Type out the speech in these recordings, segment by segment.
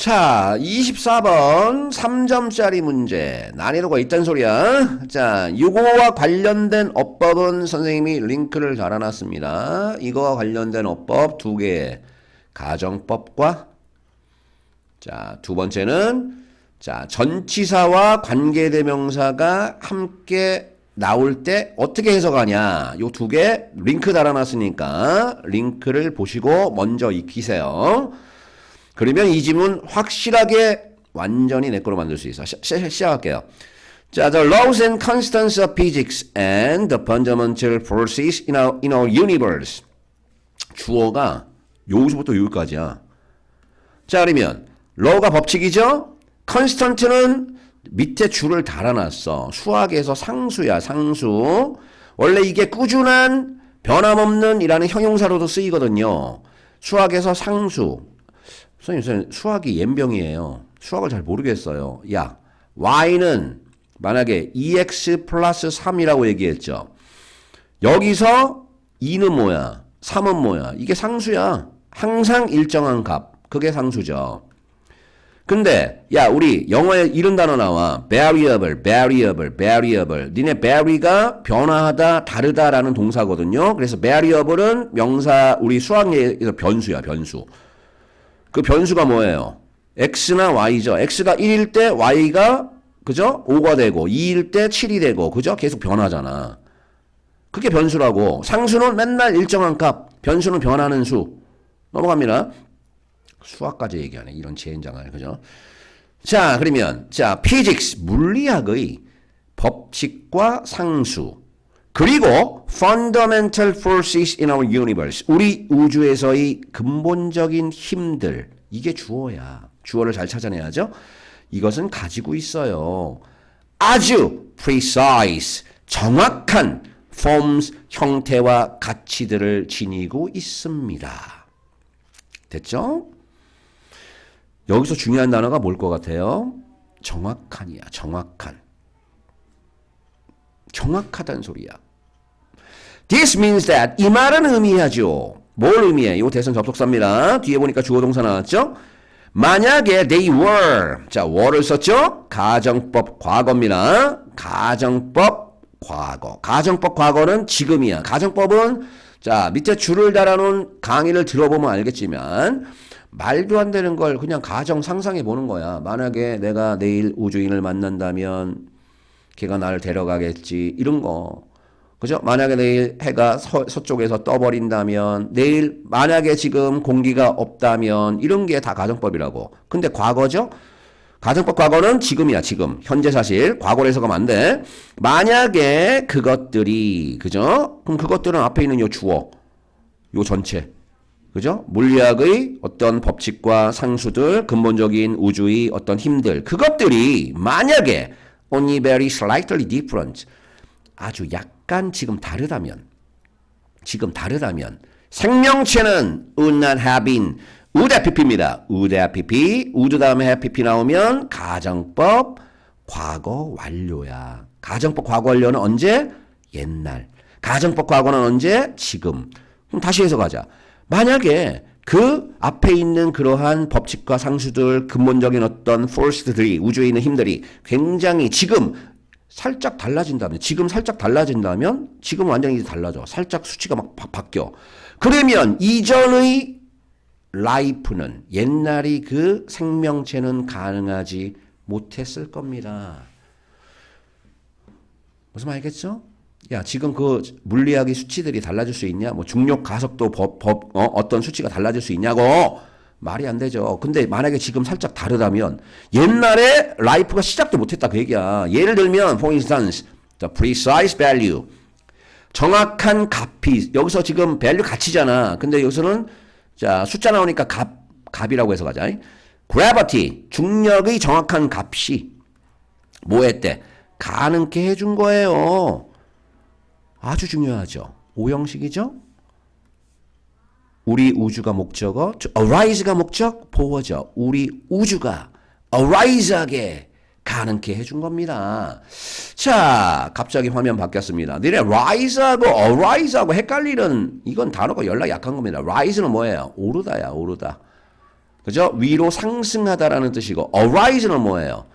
자, 24번 3점짜리 문제. 난이도가 있단 소리야. 자, 이거와 관련된 어법은 선생님이 링크를 달아놨습니다. 이거와 관련된 어법 두 개. 가정법과 자, 두 번째는 자, 전치사와 관계대명사가 함께 나올 때 어떻게 해석하냐. 요 두 개 링크 달아놨으니까 링크를 보시고 먼저 익히세요. 그러면 이 지문 확실하게 완전히 내 거로 만들 수 있어. 시작할게요. 자, the laws and constants of physics and the fundamental forces in our universe. 주어가 여기서부터 여기까지야. 자, 그러면 law가 법칙이죠? constant는 밑에 줄을 달아놨어. 수학에서 상수야, 상수. 원래 이게 꾸준한, 변함없는 이라는 형용사로도 쓰이거든요. 수학에서 상수. 선생님, 수학이 옌병이에요. 수학을 잘 모르겠어요. 야, y는 만약에 2x 플러스 3이라고 얘기했죠. 여기서 2는 뭐야? 3은 뭐야? 이게 상수야. 항상 일정한 값. 그게 상수죠. 근데 야, 우리 영어에 이런 단어 나와. variable. 니네 vary가 변화하다, 다르다라는 동사거든요. 그래서 variable은 명사, 우리 수학에서 변수야, 변수. 그 변수가 뭐예요? x나 y죠. x가 1일 때 y가 그죠? 5가 되고 2일 때 7이 되고 그죠? 계속 변하잖아. 그게 변수라고. 상수는 맨날 일정한 값, 변수는 변하는 수. 넘어갑니다. 수학까지 얘기하네. 이런 젠장을. 그죠? 자, 그러면 자, physics 물리학의 법칙과 상수. 그리고 fundamental forces in our universe. 우리 우주에서의 근본적인 힘들. 이게 주어야. 주어를 잘 찾아내야죠. 이것은 가지고 있어요. 아주 precise. 정확한 forms, 형태와 가치들을 지니고 있습니다. 됐죠? 여기서 중요한 단어가 뭘 것 같아요? 정확한이야. 정확한. 정확하다는 소리야. This means that 이 말은 의미하죠. 뭘 의미해? 이 대선 접속사입니다. 뒤에 보니까 주어 동사 나왔죠? 만약에 they were 자, were를 썼죠? 가정법 과거입니다. 가정법 과거. 가정법 과거는 지금이야. 가정법은 자, 밑에 줄을 달아놓은 강의를 들어보면 알겠지만 말도 안 되는 걸 그냥 가정 상상해 보는 거야. 만약에 내가 내일 우주인을 만난다면 걔가 나를 데려가겠지. 이런 거. 그죠? 만약에 내일 해가 서쪽에서 떠버린다면, 내일 만약에 지금 공기가 없다면, 이런 게 다 가정법이라고. 근데 과거죠? 가정법 과거는 지금이야, 지금. 현재 사실. 과거로 해석하면 안 돼. 만약에 그것들이, 그죠? 그럼 그것들은 앞에 있는 요 주어. 요 전체. 그죠? 물리학의 어떤 법칙과 상수들, 근본적인 우주의 어떤 힘들. 그것들이 만약에 only very slightly different. 아주 약간 지금 다르다면 생명체는 would not have been would have pp입니다. would have pp. would 다음에 have pp 나오면 가정법 과거 완료야. 가정법 과거 완료는 언제? 옛날. 가정법 과거는 언제? 지금. 그럼 다시 해석하자. 만약에 그 앞에 있는 그러한 법칙과 상수들, 근본적인 어떤 force들이, 우주에 있는 힘들이 굉장히 지금 살짝 달라진다면, 지금 완전히 달라져. 살짝 수치가 막 바뀌어. 그러면 이전의 라이프는, 옛날의 그 생명체는 가능하지 못했을 겁니다. 무슨 말 알겠죠? 야, 지금 그 물리학의 수치들이 달라질 수 있냐? 뭐 중력 가속도 어떤 수치가 달라질 수 있냐고? 말이 안 되죠. 근데 만약에 지금 살짝 다르다면 옛날에 라이프가 시작도 못했다 그 얘기야. 예를 들면 for instance the precise value 정확한 값이 여기서 지금 value 가치잖아. 근데 여기서는 자 숫자 나오니까 값이라고 해서 가자. gravity 중력의 정확한 값이 뭐 했대? 가능케 해준 거예요. 아주 중요하죠. 오형식이죠. 우리 우주가 목적어, arise가 목적, 보어죠. 우리 우주가 arise하게 가능케 해준 겁니다. 자, 갑자기 화면 바뀌었습니다. 니네 rise하고 arise하고 헷갈리는 이건 단어가 연락 약한 겁니다. rise는 뭐예요? 오르다야, 오르다. 그죠? 위로 상승하다라는 뜻이고 arise는 뭐예요?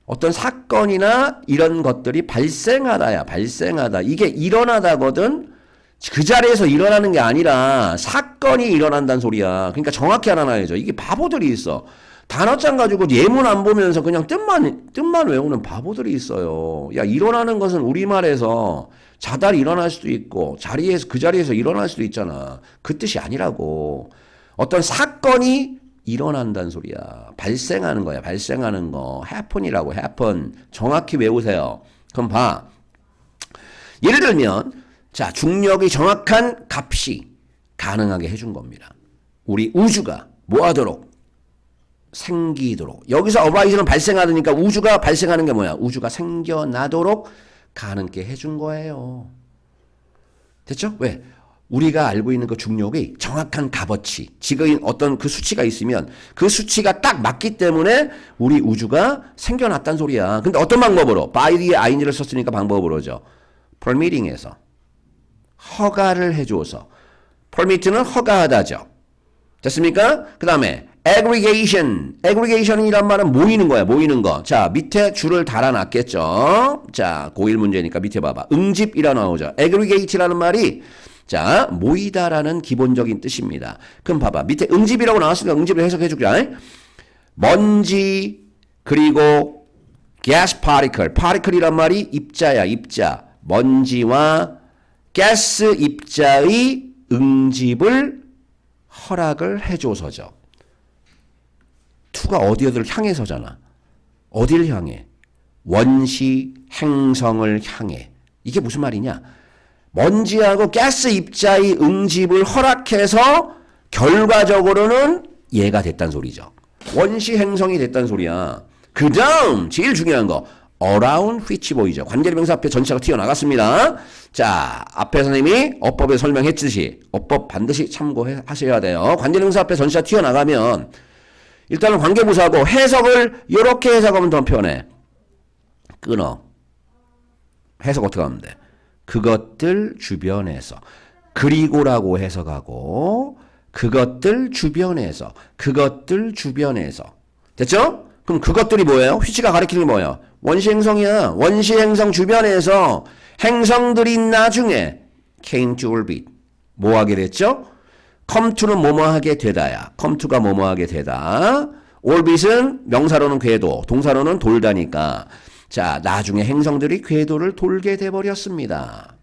어떤 사건이나 이런 것들이 발생하다야. 발생하다. 이게 일어나다거든. 그 자리에서 일어나는 게 아니라 사건이 일어난다는 소리야. 그러니까 정확히 알아놔야죠. 이게 바보들이 있어. 단어장 가지고 예문 안 보면서 그냥 뜻만 외우는 바보들이 있어요. 야, 일어나는 것은 우리말에서 자달이 일어날 수도 있고 그 자리에서 일어날 수도 있잖아. 그 뜻이 아니라고. 어떤 사건이 일어난다는 소리야. 발생하는 거야. 발생하는 거. happen이라고. happen. 정확히 외우세요. 그럼 봐. 예를 들면 자, 중력이 정확한 값이 가능하게 해준 겁니다. 우리 우주가 뭐하도록? 생기도록. 여기서 arise는 발생하니까 우주가 발생하는 게 뭐야? 우주가 생겨나도록 가능하게 해준 거예요. 됐죠? 왜? 우리가 알고 있는 그 중력이 정확한 값어치, 지금 어떤 그 수치가 있으면 그 수치가 딱 맞기 때문에 우리 우주가 생겨났단 소리야. 근데 어떤 방법으로? by 뒤에 ing를 썼으니까 방법으로죠. permitting에서. 허가를 해줘서. permit는 허가하다죠. 됐습니까? 그 다음에 aggregation. aggregation이란 말은 모이는 거야. 모이는 거. 자, 밑에 줄을 달아놨겠죠. 자, 고1 문제니까 밑에 봐봐. 응집이라 나오죠. aggregate라는 말이 자, 모이다라는 기본적인 뜻입니다. 그럼 봐봐. 밑에 응집이라고 나왔으니까 응집을 해석해 줄게. 먼지 그리고 gas particle. particle이란 말이 입자야. 입자. 먼지와 가스 입자의 응집을 허락을 해줘서죠. 투가 어디를 향해서잖아. 어딜 향해? 원시 행성을 향해. 이게 무슨 말이냐? 먼지하고 가스 입자의 응집을 허락해서 결과적으로는 얘가 됐단 소리죠. 원시 행성이 됐단 소리야. 그 다음 제일 중요한 거 around which 보이죠. 관계대명사 앞에 전체가 튀어나갔습니다. 자, 앞에 선생님이 어법에 설명했듯이 어법 반드시 참고하셔야 돼요. 관계대명사 앞에 전체가 튀어나가면 일단은 관계부사하고 해석을 이렇게 해석하면 더 편해. 끊어. 해석 어떻게 하면 돼? 그것들 주변에서 그리고라고 해석하고 그것들 주변에서 그것들 주변에서 됐죠? 그럼 그것들이 뭐예요? which가 가리키는 게 뭐예요? 원시행성이야. 원시행성 주변에서 행성들이 나중에 came to orbit 뭐 하게 됐죠? come to는 뭐뭐 하게 되다야. come to가 뭐뭐 하게 되다. orbit은 명사로는 궤도, 동사로는 돌다니까 자, 나중에 행성들이 궤도를 돌게 돼버렸습니다.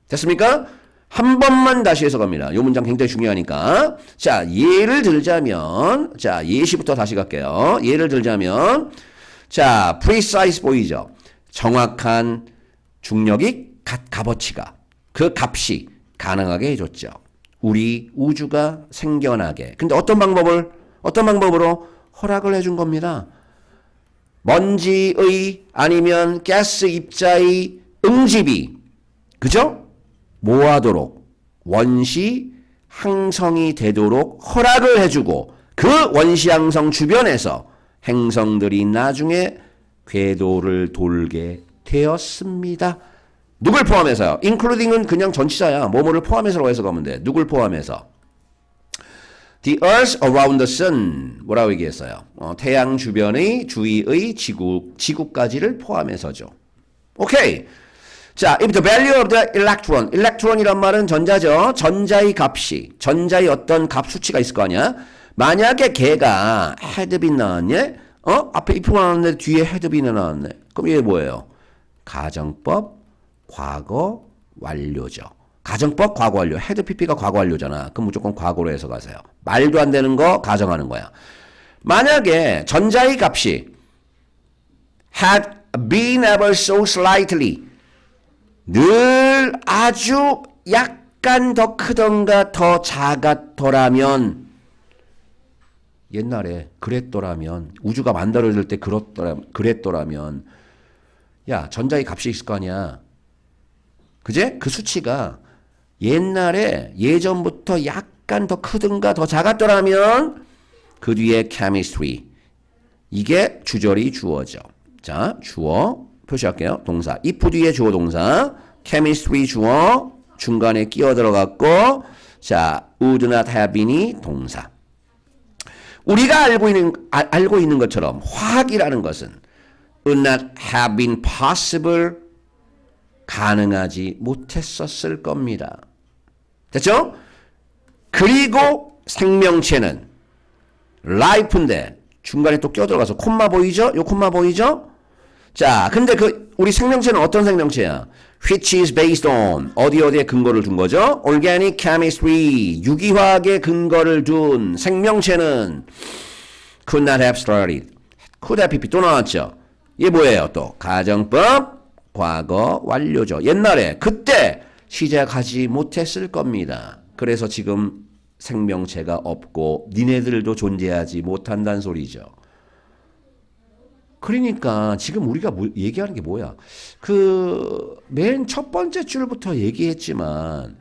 됐습니까? 한 번만 다시 해석합니다. 이 문장 굉장히 중요하니까. 자, 예를 들자면, 자, 예시부터 다시 갈게요. 예를 들자면, 자, precise 보이죠? 정확한 중력이 값어치가, 그 값이 가능하게 해줬죠. 우리 우주가 생겨나게. 근데 어떤 방법으로 허락을 해준 겁니다. 먼지의 아니면 가스 입자의 응집이 그죠? 뭐하도록 원시 항성이 되도록 허락을 해주고 그 원시 항성 주변에서 행성들이 나중에 궤도를 돌게 되었습니다. 누굴 포함해서요? including은 그냥 전치사야. 뭐뭐를 포함해서라고 해석하면 돼. 누굴 포함해서? The Earth around the Sun 뭐라고 얘기했어요? 태양 주변의 주위의 지구까지를 포함해서죠. 오케이. 자, if the value of the electron, electron이란 말은 전자죠. 전자의 값이, 전자의 어떤 값 수치가 있을 거 아니야? 만약에 걔가 had been 나왔네? 앞에 if가 나왔는데 뒤에 had been이 나왔네. 그럼 이게 뭐예요? 가정법, 과거, 완료죠. 가정법, 과거 완료. had pp가 과거 완료잖아. 그럼 무조건 과거로 해석하세요. 말도 안 되는 거 가정하는 거야. 만약에 전자의 값이 had been ever so slightly 늘 아주 약간 더 크던가 더 작았더라면 옛날에 그랬더라면 우주가 만들어질 때 그랬더라면 야 전자의 값이 있을 거 아니야. 그제? 그 수치가 옛날에 예전부터 약간 더 크든가 더 작았더라면 그 뒤에 chemistry 이게 주절이 주어죠. 자 주어 표시할게요. 동사 if 뒤에 주어 동사 chemistry 주어 중간에 끼어 들어갔고 자 would not have been이 동사 우리가 알고 있는 것처럼 화학이라는 것은 would not have been possible 가능하지 못했었을 겁니다. 됐죠? 그리고 생명체는 life인데 중간에 또 껴들어가서 콤마 보이죠? 요 콤마 보이죠? 자, 근데 우리 생명체는 어떤 생명체야? Which is based on 어디에 근거를 둔 거죠? Organic chemistry 유기화학에 근거를 둔 생명체는 could not have started. could have pp 또 나왔죠? 이게 뭐예요? 또 가정법 과거 완료죠. 옛날에 그때 시작하지 못했을 겁니다. 그래서 지금 생명체가 없고 니네들도 존재하지 못한다는 소리죠. 그러니까 지금 우리가 얘기하는 게 뭐야? 맨 첫 번째 줄부터 얘기했지만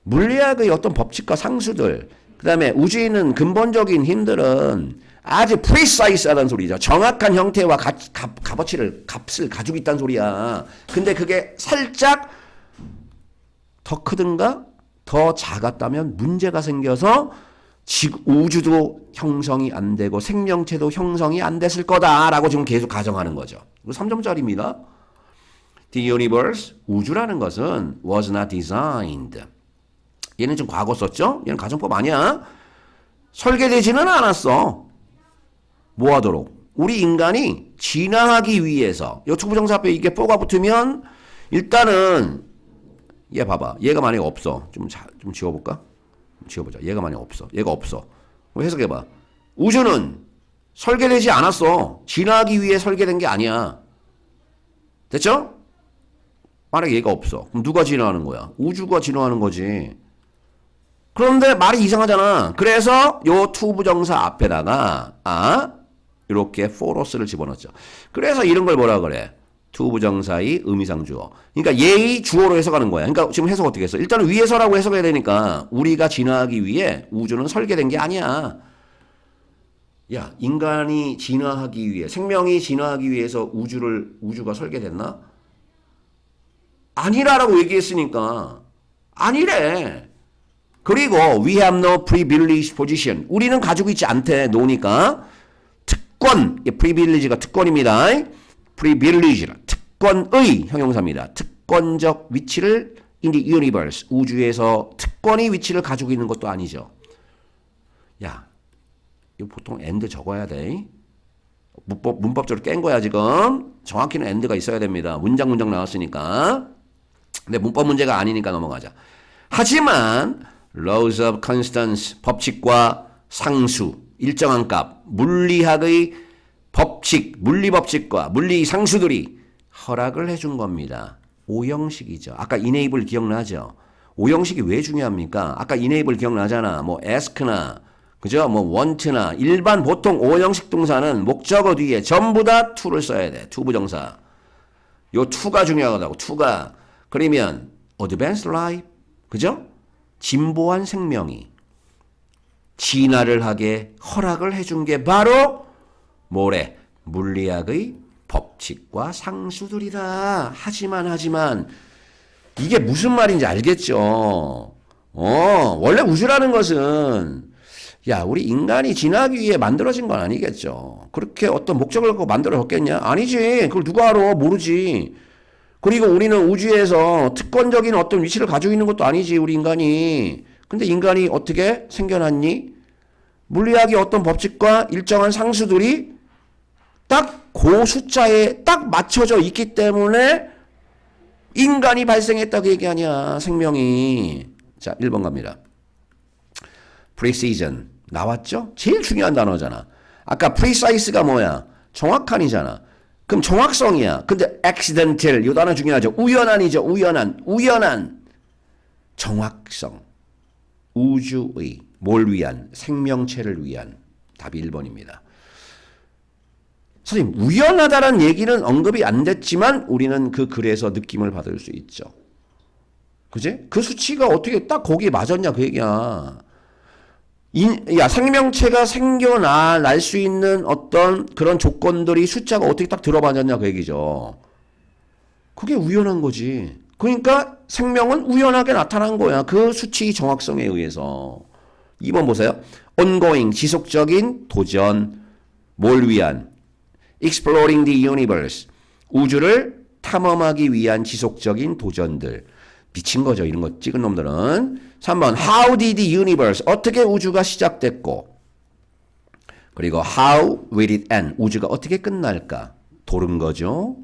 물리학의 어떤 법칙과 상수들, 그 다음에 우주에 있는 근본적인 힘들은 아주 precise하다는 소리죠. 정확한 형태와 값을 가지고 있다는 소리야. 근데 그게 살짝 더 크든가 더 작았다면 문제가 생겨서 우주도 형성이 안 되고 생명체도 형성이 안 됐을 거다라고 지금 계속 가정하는 거죠. 이거 3점짜리입니다. The universe, 우주라는 것은 was not designed. 얘는 좀 과거 썼죠? 얘는 가정법 아니야. 설계되지는 않았어. 뭐 하도록? 우리 인간이 진화하기 위해서 요 투부정사 앞에 이게 뽀가 붙으면 일단은 얘 봐봐. 얘가 만약에 없어. 좀 지워볼까? 지워보자. 얘가 만약에 없어. 얘가 없어. 해석해봐. 우주는 설계되지 않았어. 진화하기 위해 설계된 게 아니야. 됐죠? 만약에 얘가 없어. 그럼 누가 진화하는 거야? 우주가 진화하는 거지. 그런데 말이 이상하잖아. 그래서 요 투부정사 앞에다가 이렇게 foros를 집어넣었죠. 그래서 이런 걸 뭐라 그래? 투부정사의 의미상 주어. 그러니까 얘의 주어로 해석하는 거야. 그러니까 지금 해석 어떻게 했어? 일단은 위에서라고 해석해야 되니까 우리가 진화하기 위해 우주는 설계된 게 아니야. 야, 인간이 진화하기 위해, 생명이 진화하기 위해서 우주가 설계됐나? 아니라라고 얘기했으니까 아니래. 그리고 we have no privileged position. 우리는 가지고 있지 않대. 노니까 특권, privilege가 특권입니다. privileged, 특권의 형용사입니다. 특권적 위치를 in the universe, 우주에서 특권의 위치를 가지고 있는 것도 아니죠. 야, 이거 보통 and 적어야 돼. 문법적으로 깬 거야 지금. 정확히는 and가 있어야 됩니다. 문장 나왔으니까. 근데 문법 문제가 아니니까 넘어가자. 하지만 laws of constants, 법칙과 상수, 일정한 값, 물리학의 법칙, 물리법칙과 물리 상수들이 허락을 해준 겁니다. 오형식이죠. 아까 enable 기억나죠? 오형식이 왜 중요합니까? 아까 enable 기억나잖아. 뭐 ask나 그죠? 뭐 want나 일반 보통 오형식 동사는 목적어 뒤에 전부 다 to를 써야 돼. to 부정사. 요 to가 중요하다고. to가. 그러면 advanced life. 그죠? 진보한 생명이 진화를 하게 허락을 해준 게 바로 뭐래? 물리학의 법칙과 상수들이다. 하지만 이게 무슨 말인지 알겠죠? 원래 우주라는 것은 우리 인간이 진화하기 위해 만들어진 건 아니겠죠. 그렇게 어떤 목적을 갖고 만들어졌겠냐? 아니지. 그걸 누가 알아? 모르지. 그리고 우리는 우주에서 특권적인 어떤 위치를 가지고 있는 것도 아니지, 우리 인간이. 근데 인간이 어떻게 생겨났니? 물리학의 어떤 법칙과 일정한 상수들이 딱 그 숫자에 딱 맞춰져 있기 때문에 인간이 발생했다고 얘기 아니야, 생명이. 자, 1번 갑니다. precision. 나왔죠? 제일 중요한 단어잖아. 아까 precise가 뭐야? 정확한이잖아. 그럼 정확성이야. 근데 accidental, 이 단어 중요하죠. 우연한이죠. 우연한. 정확성. 우주의. 뭘 위한? 생명체를 위한. 답이 1번입니다. 선생님, 우연하다는 얘기는 언급이 안 됐지만 우리는 그 글에서 느낌을 받을 수 있죠. 그지? 그 수치가 어떻게 딱 거기에 맞았냐 그 얘기야. 생명체가 생겨날 수 있는 어떤 그런 조건들이 숫자가 어떻게 딱 들어맞았냐 그 얘기죠. 그게 우연한 거지. 그러니까 생명은 우연하게 나타난 거야. 그 수치 정확성에 의해서. 2번 보세요. ongoing, 지속적인 도전. 뭘 위한? exploring the universe, 우주를 탐험하기 위한 지속적인 도전들. 미친 거죠, 이런 거 찍은 놈들은. 3번, how did the universe, 어떻게 우주가 시작됐고, 그리고 how will it end, 우주가 어떻게 끝날까? 도른 거죠.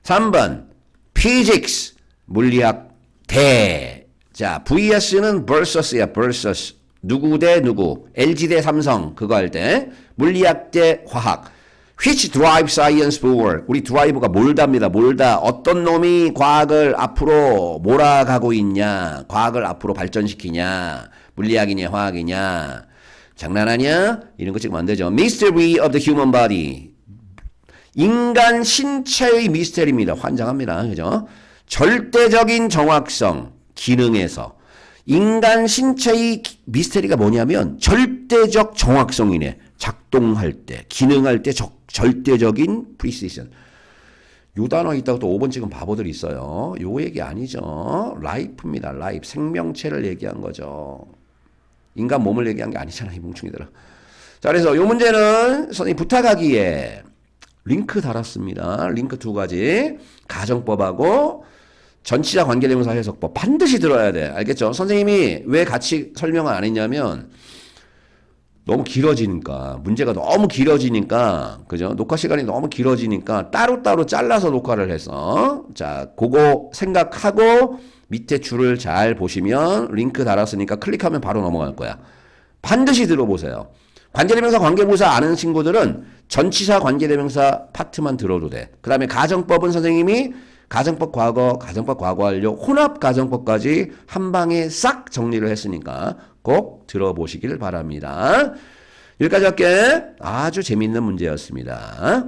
3번, physics, 물리학 대. 자, VS는 versus야, versus. 누구 대 누구, LG 대 삼성, 그거 할 때. 물리학 대 화학. Which drive science forward? 우리 드라이브가 몰다입니다. 몰다. 어떤 놈이 과학을 앞으로 몰아가고 있냐? 과학을 앞으로 발전시키냐? 물리학이냐, 화학이냐? 장난하냐? 이런 거 찍으면 안 되죠. Mystery of the human body. 인간 신체의 미스테리입니다. 환장합니다. 그죠? 절대적인 정확성, 기능에서. 인간 신체의 미스테리가 뭐냐면 절대적 정확성이네. 작동할 때, 기능할 때 절대적인 프리시전. 요 단어 있다고 또 5번 찍은 바보들이 있어요. 요 얘기 아니죠. 라이프입니다. 라이프. 생명체를 얘기한 거죠. 인간 몸을 얘기한 게 아니잖아, 이 뭉충이들아. 자, 그래서 요 문제는 선생님 부탁하기에 링크 달았습니다. 링크 2가지. 가정법하고 전치사 관계대명사 해석법 반드시 들어야 돼. 알겠죠? 선생님이 왜 같이 설명을 안 했냐면 너무 길어지니까, 문제가 너무 길어지니까, 그죠? 녹화 시간이 너무 길어지니까 따로따로 잘라서 녹화를 해서, 자, 그거 생각하고 밑에 줄을 잘 보시면 링크 달았으니까 클릭하면 바로 넘어갈 거야. 반드시 들어보세요. 관계대명사, 관계부사 아는 친구들은 전치사 관계대명사 파트만 들어도 돼. 그 다음에 가정법은 선생님이 가정법 과거, 가정법 과거 완료, 혼합 가정법까지 한 방에 싹 정리를 했으니까 꼭 들어보시길 바랍니다. 여기까지 할게. 아주 재밌는 문제였습니다.